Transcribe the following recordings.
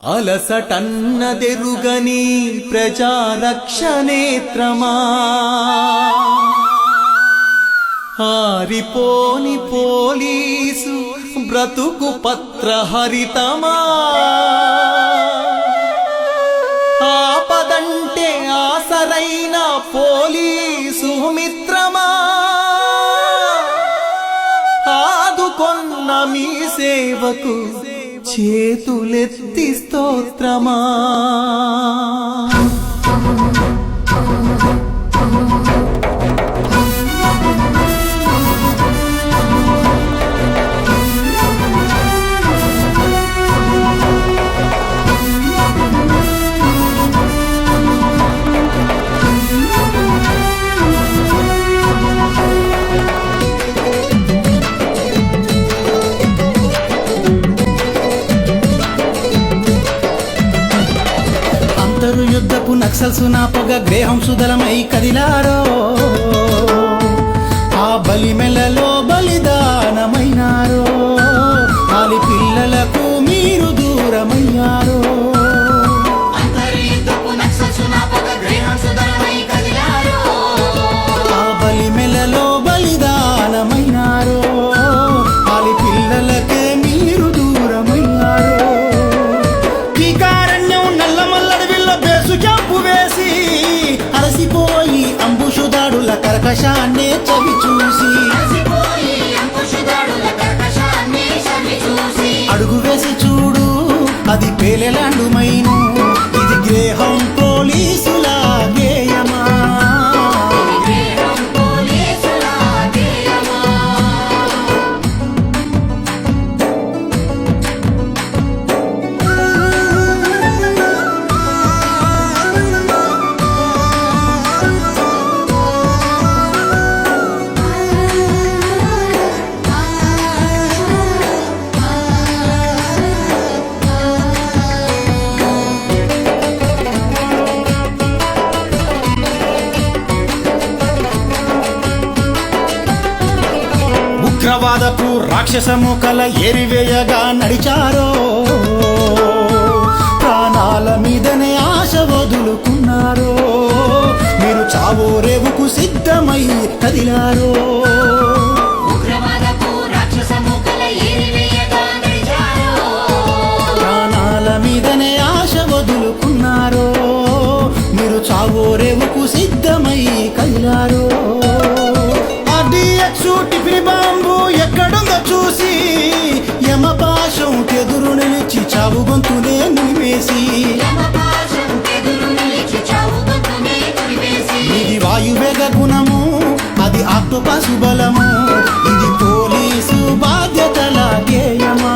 అలసటన్నదెరుగని ప్రజారక్షనేత్రమా ఆరిపోని police బ్రతుకు పత్రహరితమా ఆపదంటే ఆసరైన police మిత్రమా ఆదుకొన్న మీ సేవకు చేతులెత్తి స్తోత్రమా యుద్ధపు నక్సల్సు నా పొగ గ్రేహం సుదలమై కదిలారో ఆ బలిమెలలో బలిదానమైనారో ఆలి పిల్లలకు మీరు దూరమయ్యారో ఆ బలిమెలలో బలిదానమైనారో ఆలి పిల్లలకే మీరు దూరమయ్యారో అలసిపోయి అంబుషుదాడుల కర్కశాన్నే చవి చూసి అడుగు వేసి చూడు అది పేలెలాండు మైను ఇది గ్రేహం పోలీసుల గేయమా ఉగ్రవాదపు రాక్షసము కల ఎరివేయగా నడిచారో ప్రాణాల మీదనే ఆశ వదులుకున్నారో మీరు చావో రేవుకు సిద్ధమై కదిలారో ప్రాణాల మీదనే ఆశ వదులుకున్నారో మీరు చావో రేవుకు సిద్ధమై కదిలారో టిఫిన్ బాంబు ఎక్కడుందో చూసి యమపాశం ఎదురు నిలిచి చావు గొంతునే నిలివేసి ఇది వాయువేగ గుణము అది ఆక్టోపసు బలము ఇది పోలీసు బాధ్యతల గేయమా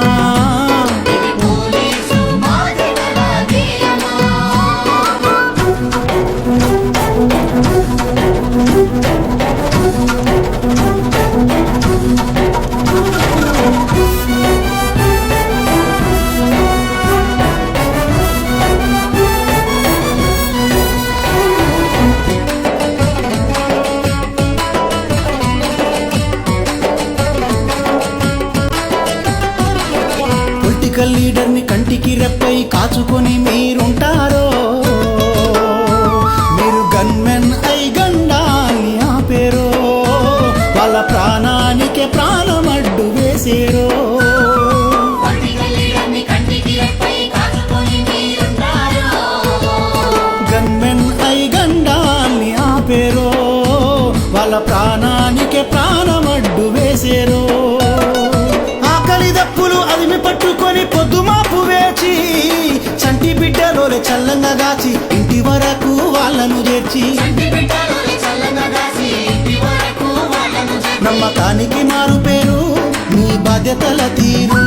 లీడర్ ని కంటికి రెప్పై కాచుకొని మీరుంటారో మీరు గన్మెన్ అయి గండాన్ని ఆపేరో వాళ్ళ ప్రాణానికే ప్రాణమడ్డు వేసేరో గన్మెన్ అయి గండాన్ని ఆపేరో వాళ్ళ ప్రాణానికే ప్రాణమడ్డు వేసేరో ఆకలి దప్పులు అదిమి పట్టుకొని పొద్దుమాపు వేచి చంటి బిడ్డలోనే చల్లంగా గాచి ఇంటి వరకు వాళ్ళను చేర్చి నమ్మకానికి మారు పేరు మీ బాధ్యతల తీరు